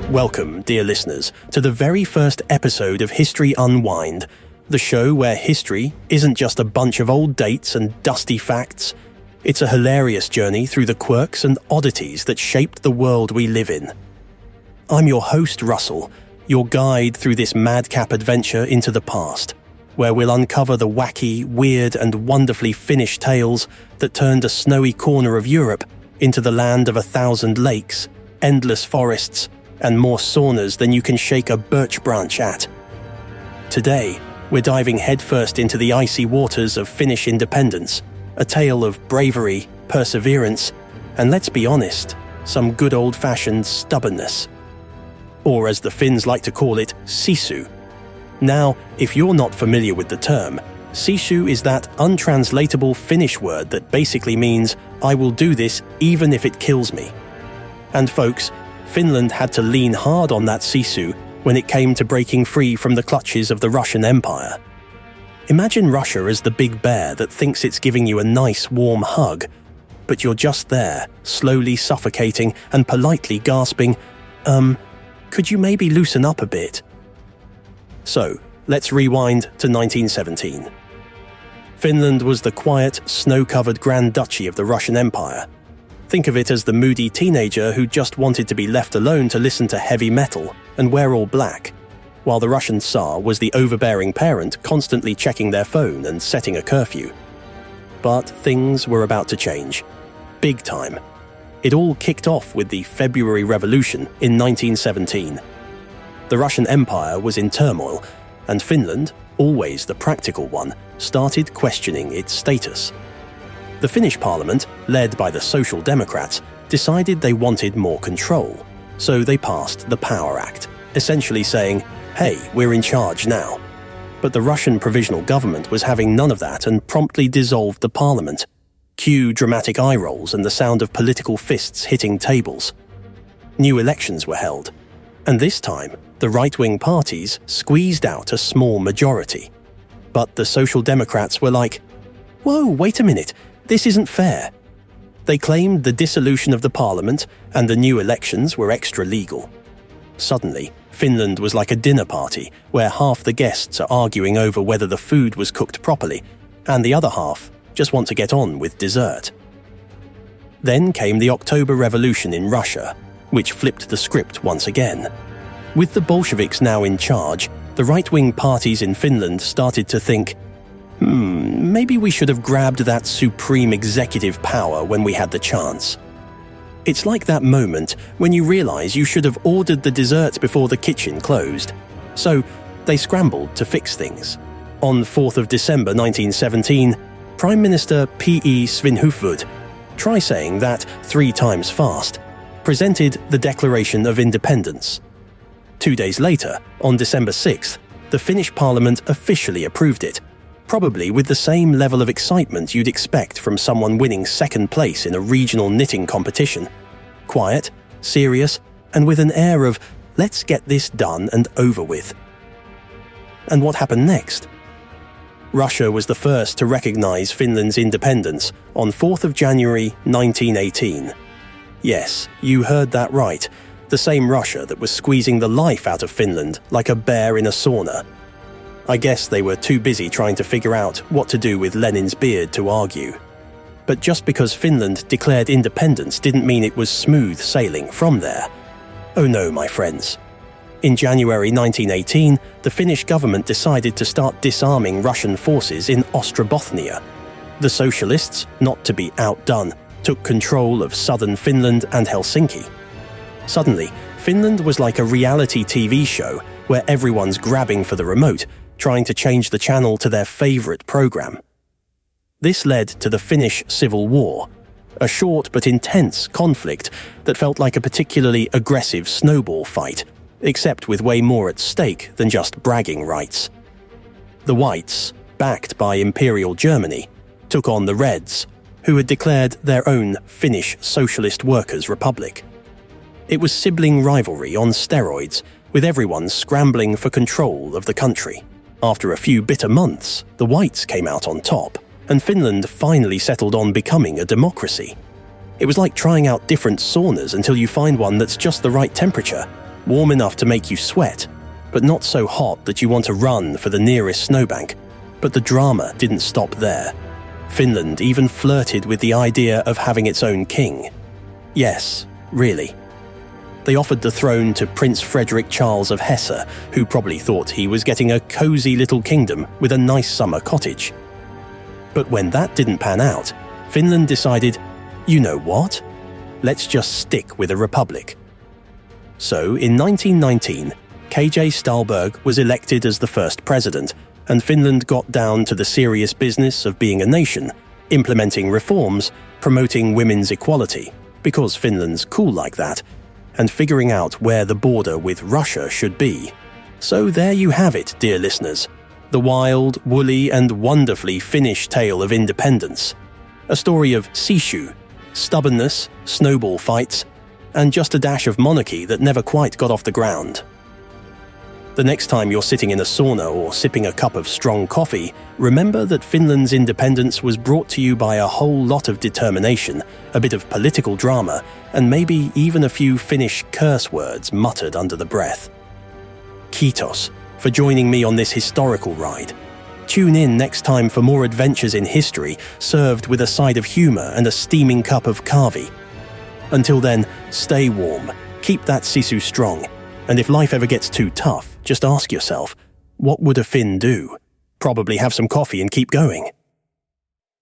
Welcome, dear listeners, to the very first episode of History Unwind, the show where history isn't just a bunch of old dates and dusty facts. It's a hilarious journey through the quirks and oddities that shaped the world we live in. I'm your host, Russell, your guide through this madcap adventure into the past, where we'll uncover the wacky, weird, and wonderfully Finnish tales that turned a snowy corner of Europe into the land of 1,000 lakes, endless forests, and more saunas than you can shake a birch branch at. Today, we're diving headfirst into the icy waters of Finnish independence, a tale of bravery, perseverance, and let's be honest, some good old-fashioned stubbornness. Or as the Finns like to call it, Sisu. Now, if you're not familiar with the term, Sisu is that untranslatable Finnish word that basically means, I will do this even if it kills me. And folks, Finland had to lean hard on that Sisu when it came to breaking free from the clutches of the Russian Empire. Imagine Russia as the big bear that thinks it's giving you a nice warm hug, but you're just there, slowly suffocating and politely gasping, could you maybe loosen up a bit? So, let's rewind to 1917. Finland was the quiet, snow-covered Grand Duchy of the Russian Empire. Think of it as the moody teenager who just wanted to be left alone to listen to heavy metal and wear all black, while the Russian Tsar was the overbearing parent constantly checking their phone and setting a curfew. But things were about to change. Big time. It all kicked off with the February Revolution in 1917. The Russian Empire was in turmoil, and Finland, always the practical one, started questioning its status. The Finnish parliament, led by the Social Democrats, decided they wanted more control, so they passed the Power Act, essentially saying, hey, we're in charge now. But the Russian provisional government was having none of that and promptly dissolved the parliament. Cue dramatic eye rolls and the sound of political fists hitting tables. New elections were held, and this time, the right-wing parties squeezed out a small majority. But the Social Democrats were like, whoa, wait a minute, this isn't fair. They claimed the dissolution of the parliament and the new elections were extra-legal. Suddenly, Finland was like a dinner party where half the guests are arguing over whether the food was cooked properly, and the other half just want to get on with dessert. Then came the October Revolution in Russia, which flipped the script once again. With the Bolsheviks now in charge, the right-wing parties in Finland started to think, maybe we should have grabbed that supreme executive power when we had the chance. It's like that moment when you realize you should have ordered the dessert before the kitchen closed. So they scrambled to fix things. On 4th of December 1917, Prime Minister P.E. Svinhufvud, try saying that 3 times fast, presented the Declaration of Independence. 2 days later, on December 6th, the Finnish parliament officially approved it, probably with the same level of excitement you'd expect from someone winning second place in a regional knitting competition. Quiet, serious, and with an air of, let's get this done and over with. And what happened next? Russia was the first to recognize Finland's independence on 4th of January 1918. Yes, you heard that right, the same Russia that was squeezing the life out of Finland like a bear in a sauna. I guess they were too busy trying to figure out what to do with Lenin's beard to argue. But just because Finland declared independence didn't mean it was smooth sailing from there. Oh no, my friends. In January 1918, the Finnish government decided to start disarming Russian forces in Ostrobothnia. The socialists, not to be outdone, took control of southern Finland and Helsinki. Suddenly, Finland was like a reality TV show where everyone's grabbing for the remote, trying to change the channel to their favorite program. This led to the Finnish Civil War, a short but intense conflict that felt like a particularly aggressive snowball fight, except with way more at stake than just bragging rights. The Whites, backed by Imperial Germany, took on the Reds, who had declared their own Finnish Socialist Workers' Republic. It was sibling rivalry on steroids, with everyone scrambling for control of the country. After a few bitter months, the Whites came out on top, and Finland finally settled on becoming a democracy. It was like trying out different saunas until you find one that's just the right temperature. warm enough to make you sweat, but not so hot that you want to run for the nearest snowbank. But the drama didn't stop there. Finland even flirted with the idea of having its own king. Yes, really. They offered the throne to Prince Frederick Charles of Hesse, who probably thought he was getting a cozy little kingdom with a nice summer cottage. But when that didn't pan out, Finland decided, you know what? Let's just stick with a republic. So, in 1919, KJ Stalberg was elected as the first president, and Finland got down to the serious business of being a nation, implementing reforms, promoting women's equality, because Finland's cool like that, and figuring out where the border with Russia should be. So there you have it, dear listeners. The wild, woolly and wonderfully Finnish tale of independence. A story of Sisu, stubbornness, snowball fights, and just a dash of monarchy that never quite got off the ground. The next time you're sitting in a sauna or sipping a cup of strong coffee, remember that Finland's independence was brought to you by a whole lot of determination, a bit of political drama, and maybe even a few Finnish curse words muttered under the breath. Kiitos for joining me on this historical ride. Tune in next time for more adventures in history, served with a side of humour and a steaming cup of kahvi. Until then, stay warm, keep that Sisu strong, and if life ever gets too tough, just ask yourself, what would a Finn do? Probably have some coffee and keep going.